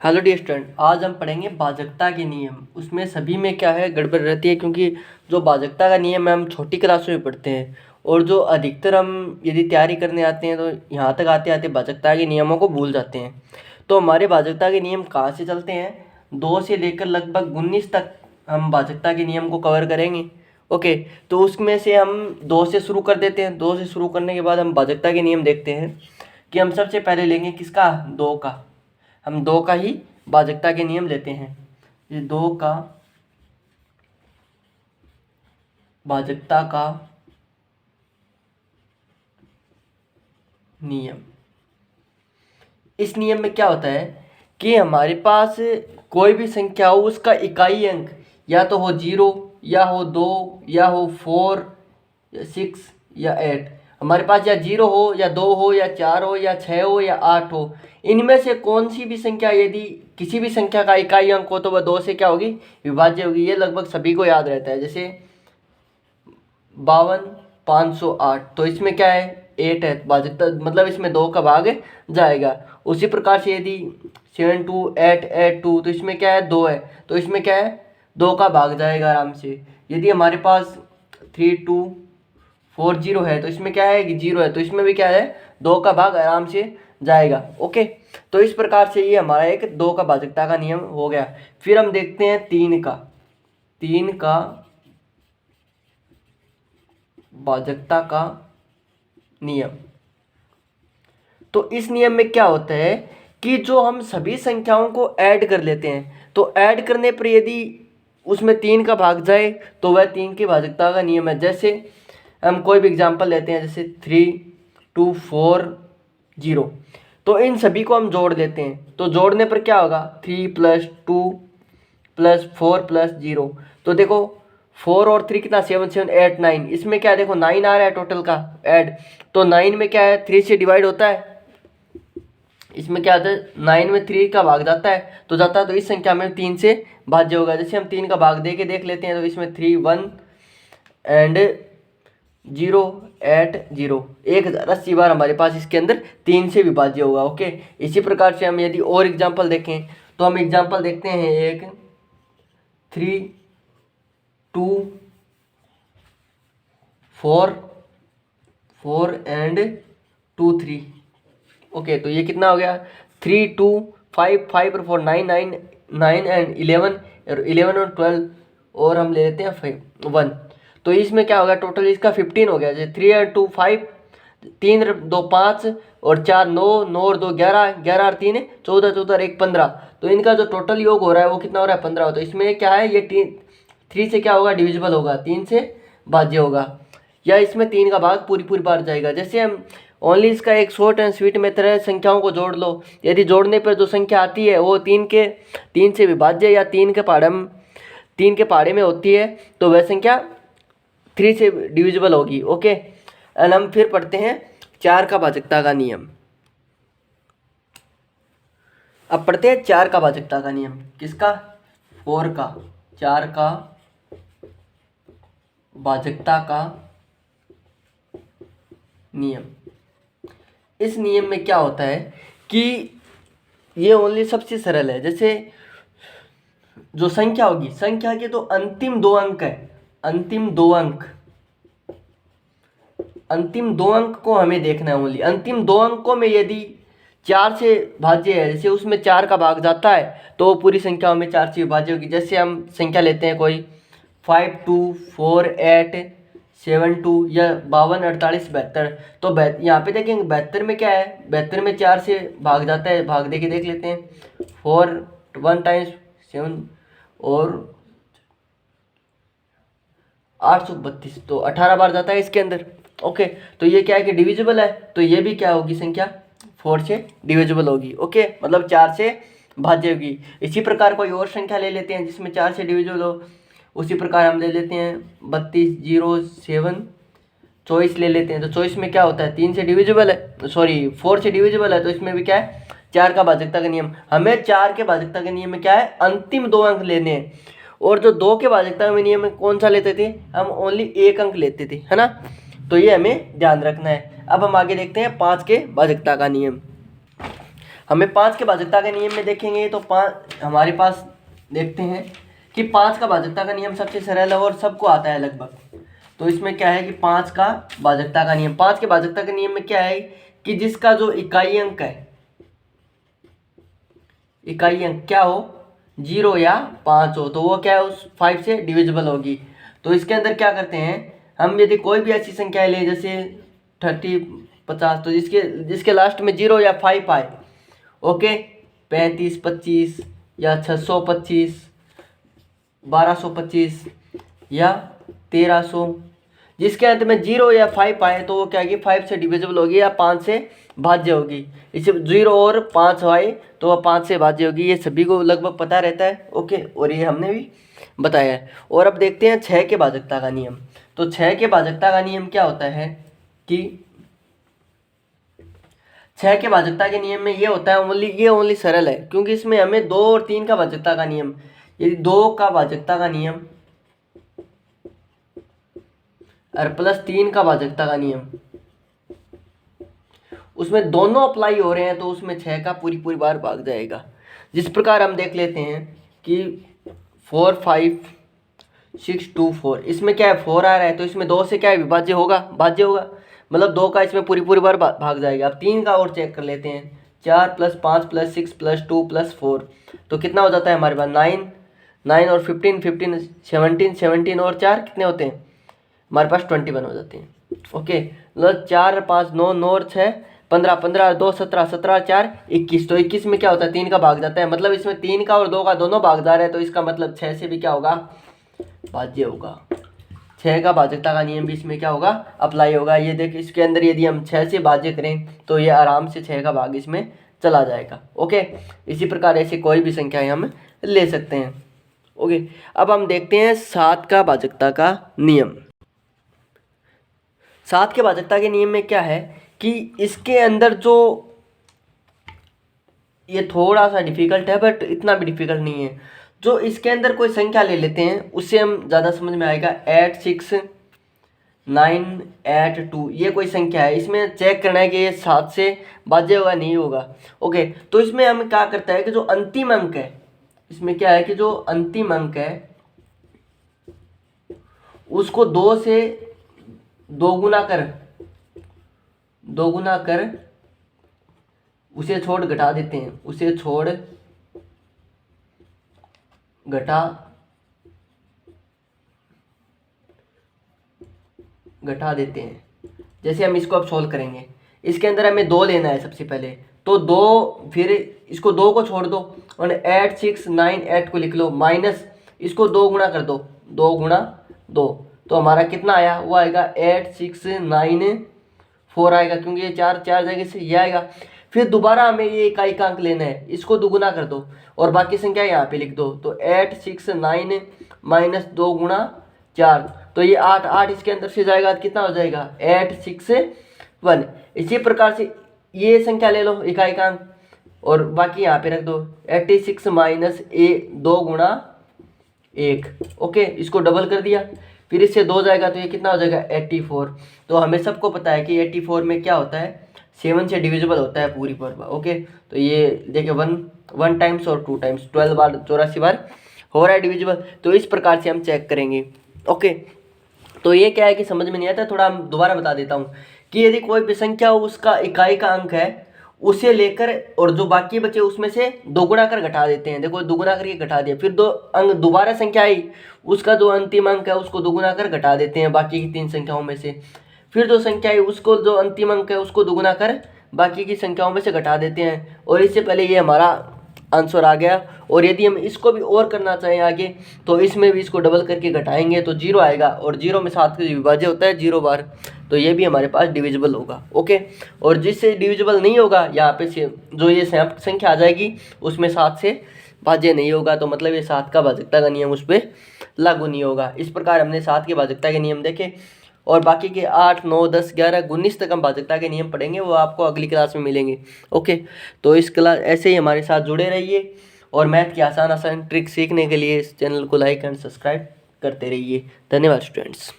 Hello dear student, आज हम पढ़ेंगे भाजकता के नियम। उसमें सभी में क्या है गड़बड़ रहती है, क्योंकि जो भाजकता का नियम है हम छोटी क्लासों में पढ़ते हैं और जो अधिकतर हम यदि तैयारी करने आते हैं तो यहाँ तक आते आते भाजकता के नियमों को भूल जाते हैं। तो हमारे भाजकता के नियम कहाँ से चलते हैं, 2 से लेकर लगभग 19 तक हम भाजकता के नियम को कवर करेंगे। ओके, तो उसमें से हम 2 से शुरू कर देते हैं। 2 से शुरू करने के बाद हम भाजकता के नियम देखते हैं कि हम सबसे पहले लेंगे किसका, 2 का। हम 2 का ही भाजकता के नियम लेते हैं। ये 2 का भाजकता का नियम। इस नियम में क्या होता है कि हमारे पास कोई भी संख्या हो, उसका इकाई अंक या तो हो 0 या हो 2 या हो 4 या 6 या 8। हमारे पास या 0 हो या 2 हो या 4 हो या 6 हो या 8 हो, इनमें से कौन सी भी संख्या यदि किसी भी संख्या का इकाई अंक हो तो वह 2 से क्या होगी, विभाज्य होगी। ये लगभग सभी को याद रहता है। जैसे 52,508, तो इसमें क्या है, 8 है, भाजकता मतलब इसमें 2 का भाग जाएगा। उसी प्रकार से यदि 72,882, तो इसमें क्या है, 2 है, तो इसमें क्या है, 2 का भाग जाएगा आराम से। यदि हमारे पास 3240 है तो इसमें क्या है कि 0 है, तो इसमें भी क्या है, 2 का भाग आराम से जाएगा। ओके, तो इस प्रकार से ये हमारा एक 2 का भाजकता का नियम हो गया। फिर हम देखते हैं 3 का भाजकता का नियम। तो इस नियम में क्या होता है कि जो हम सभी संख्याओं को ऐड कर लेते हैं, तो ऐड करने पर यदि उसमें 3 का भाग जाए तो वह 3 की भाजकता का नियम है। जैसे हम कोई भी एग्जांपल लेते हैं, जैसे 3240, तो इन सभी को हम जोड़ देते हैं। तो जोड़ने पर क्या होगा, 3 + 2 + 4 + 0। तो देखो 4 और 3 कितना, 7 7 8 9, इसमें क्या है, देखो 9 आ रहा है टोटल का ऐड। तो 9 में क्या है, 3 से डिवाइड होता है। इसमें क्या होता है, 9 में 3 का भाग जाता है, तो इस संख्या में 3 से भाज्य होगा। जैसे हम 3 का भाग दे के देख लेते हैं, तो इसमें 3 1 एंड 0 8 0, 1080 बार हमारे पास इसके अंदर 3 से विभाज्य होगा। ओके, इसी प्रकार से हम यदि और एग्जाम्पल देखें तो हम एग्जाम्पल देखते हैं एक 3 2 4 एंड 2 3। ओके, तो ये कितना हो गया, 3 2 5 5 और 4 9 9 9 एंड 11 और 11 और 12, और हम ले लेते हैं 5 1। तो इसमें क्या होगा, टोटल इसका 15 हो गया। जैसे 3 और 2 5, 3 और 2 5 और 4 9 9 और 2 11 11 और 3 14 14 और 1 15। तो इनका जो टोटल योग हो रहा है वो कितना हो रहा है, 15। तो इसमें क्या है, ये 3 से क्या होगा, डिविजिबल होगा, 3 से भाज्य होगा, या इसमें 3 का भाग पूरी बार जाएगा। जैसे हम ओनली इसका एक शॉर्ट एंड स्वीट मेथड है, संख्याओं को जोड़ लो। यदि जोड़ने पर जो संख्या आती है वो 3 से विभाज्य या 3 के पहाड़े में होती है, तो वह संख्या 3 से डिविजिबल होगी। ओके, एंड हम फिर पढ़ते हैं 4 का भाजकता का नियम। अब पढ़ते हैं 4 का भाजकता का नियम। किसका, 4 का, 4 का भाजकता का नियम। इस नियम में क्या होता है कि ये ओनली सबसे सरल है। जैसे जो संख्या होगी, संख्या के तो अंतिम 2 अंक है, अंतिम 2 अंक को हमें देखना है ओनली। अंतिम 2 अंकों में यदि 4 से भाज्य है, जैसे उसमें 4 का भाग जाता है तो पूरी संख्याओं में 4 से विभाज्य होगी। जैसे हम संख्या लेते हैं कोई 5 2 4 8 7 2 या 52 48 72। तो यहाँ पे देखेंगे 72 में क्या है, 72 में 4 से भाग जाता है, भाग दे के देख लेते हैं। 4 1 टाइम्स 7 और 832, तो 18 बार जाता है इसके अंदर। ओके, तो ये क्या है कि डिविजिबल है, तो ये भी क्या होगी, संख्या 4 से डिविजिबल होगी। ओके, मतलब 4 से भाज्य होगी। इसी प्रकार कोई और संख्या ले लेते हैं जिसमें 4 से डिविजिबल हो। उसी प्रकार हम ले लेते हैं 3207 24 ले लेते हैं। तो 24 में क्या होता है, 3 से डिविजिबल है, सॉरी 4 से डिविजिबल है, तो इसमें भी क्या है, 4 का भाजकता का नियम। हमें 4 के भाजकता के नियम में क्या है, अंतिम 2 अंक लेने हैं। और जो 2 के भाजकता के नियम में कौन सा लेते थे, हम ओनली 1 अंक लेते थे, है ना। तो ये हमें ध्यान रखना है। अब हम आगे देखते हैं 5 के भाजकता का नियम। हमें 5 के भाजकता के नियम में देखेंगे तो 5 हमारे पास देखते हैं कि 5 का भाजकता का नियम सबसे सरल है और सबको आता है लगभग। तो इसमें क्या है कि 5 का भाजकता का नियम, 5 के भाजकता के नियम में क्या है कि जिसका जो इकाई अंक है, इकाई अंक क्या हो 0 या 5 हो, तो वो क्या है उस 5 से डिविजिबल होगी। तो इसके अंदर क्या करते हैं हम, यदि कोई भी ऐसी संख्या ले जैसे 30, 50, तो जिसके लास्ट में 0 या 5 आए, ओके, 35, 25 या 625, 1225 या 1300, जिसके अंत में 0 या 5 आए तो वो क्या होगी 5 से डिविजिबल होगी या 5 से भाज्य होगी। इसे 0 और 5 आए तो वह 5 से भाज्य होगी। ये सभी को लगभग पता रहता है, ओके, और ये हमने भी बताया है। और अब देखते हैं 6 के भाजकता का नियम। तो 6 के भाजकता का नियम क्या होता है कि 6 के भाजकता के नियम में ये होता है ओनली सरल है, क्योंकि इसमें हमें 2 और 3 का भाजकता का नियम, यदि 2 का भाजकता का नियम और प्लस 3 का भाजकता का नियम, उसमें दोनों अप्लाई हो रहे हैं तो उसमें 6 का पूरी बार भाग जाएगा। जिस प्रकार हम देख लेते हैं कि 4, 5, 6, 2, 4, इसमें क्या है 4 आ रहा है तो इसमें 2 से क्या है विभाज्य होगा, भाज्य होगा, मतलब 2 का इसमें पूरी बार भाग जाएगा। अब 3 का और चेक कर लेते हैं, 4 + 5 + 6 + 2 + 4, तो कितना हो जाता है हमारे पास 9, 9 और 15, 15, 17, 17 और 4 कितने होते हैं हमारे पास 21 हो जाते हैं, ओके। मतलब 4, 5, 9, 9 और 6, 15, 15, 2, 17, 17, 4, 21, तो 21 में क्या होता है 3 का भाग जाता है, मतलब इसमें 3 का और 2 का दोनों भागदार है, तो इसका मतलब 6 से भी क्या होगा भाज्य होगा। 6 का भाजकता का नियम भी इसमें क्या होगा अप्लाई होगा। ये देख इसके अंदर यदि हम 6 से भाज्य करें तो ये आराम से 6 का भाग इसमें चला जाएगा, ओके। इसी प्रकार ऐसे कोई भी संख्याएं हम ले सकते हैं, ओके। अब हम देखते हैं 7 का भाजकता का नियम। 7 के भाजकता के नियम में क्या है कि इसके अंदर जो, ये थोड़ा सा डिफिकल्ट है बट इतना भी डिफिकल्ट नहीं है। जो इसके अंदर कोई संख्या ले लेते हैं उससे हम ज़्यादा समझ में आएगा। 8, 6, 9, 8, 2, ये कोई संख्या है, इसमें चेक करना है कि ये 7 से भाज्य होगा नहीं होगा, ओके। तो इसमें हम क्या करता है कि जो अंतिम अंक है, इसमें क्या है कि जो अंतिम अंक है उसको 2 से दोगुना कर उसे छोड़ घटा देते हैं, उसे छोड़ घटा देते हैं। जैसे हम इसको अब सोल्व करेंगे, इसके अंदर हमें 2 लेना है सबसे पहले, तो 2, फिर इसको 2 को छोड़ दो और 8, 6, 9, 8 को लिख लो, माइनस इसको 2 गुणा कर दो, 2 गुणा 2, तो हमारा कितना आया वो आएगा 8, 6, 9, 4 आएगा, क्योंकि ये 4 जगह से ये आएगा। फिर दोबारा हमें ये इकाई का अंक लेना है, इसको दुगुना कर दो और बाकी संख्या यहाँ पे लिख दो, तो 8, 6, 9 माइनस 2 गुणा 4, तो ये 8, 8 इसके अंदर से जाएगा तो कितना हो जाएगा 8, 6, 1। इसी प्रकार से ये संख्या ले लो इकाई का अंक और बाकी यहाँ पे रख दो, 86 माइनस 2 गुणा 1, ओके। इसको डबल कर दिया, फिर इससे 2 जाएगा तो ये कितना हो जाएगा 84। तो हमें सबको पता है कि 84 में क्या होता है 7 से डिविजिबल होता है पूरी पर, ओके। तो ये देखिए 1 टाइम्स और 2 टाइम्स 12 बार 84 बार हो रहा है डिविजिबल। तो इस प्रकार से हम चेक करेंगे, ओके। तो ये क्या है कि समझ में नहीं आता, थोड़ा हम दोबारा बता देता हूँ कि यदि कोई भी संख्या हो उसका इकाई का अंक है उसे लेकर और जो बाकी बचे उसमें से दोगुना कर घटा देते हैं। देखो दोगुना करके घटा दिया, फिर 2 अंक दोबारा संख्या आई, उसका जो अंतिम अंक है उसको दोगुना कर घटा देते हैं बाकी की 3 संख्याओं में से। फिर जो संख्या आई उसको जो अंतिम अंक है उसको दोगुना कर बाकी की संख्याओं में से घटा देते हैं, और इससे पहले ये हमारा आंसर आ गया। और यदि हम इसको भी और करना चाहें आगे तो इसमें भी इसको डबल करके घटाएंगे तो 0 आएगा, और 0 में 7 का विभाज्य होता है 0 बार, तो ये भी हमारे पास डिविजिबल होगा, ओके। और जिससे डिविजिबल नहीं होगा यहाँ पे से जो ये संख्या आ जाएगी उसमें 7 से भाज्य नहीं होगा, तो मतलब ये 7 का भाजकता का नियम उस पर लागू नहीं होगा। इस प्रकार हमने 7 के भाजकता के नियम देखे, और बाकी के 8, 9, 10, 11, 19 तक हम भाजकता के नियम पढ़ेंगे, वो आपको अगली क्लास में मिलेंगे, ओके। तो इस क्लास ऐसे ही हमारे साथ जुड़े रहिए और मैथ की आसान ट्रिक सीखने के लिए इस चैनल को लाइक एंड सब्सक्राइब करते रहिए। धन्यवाद स्टूडेंट्स।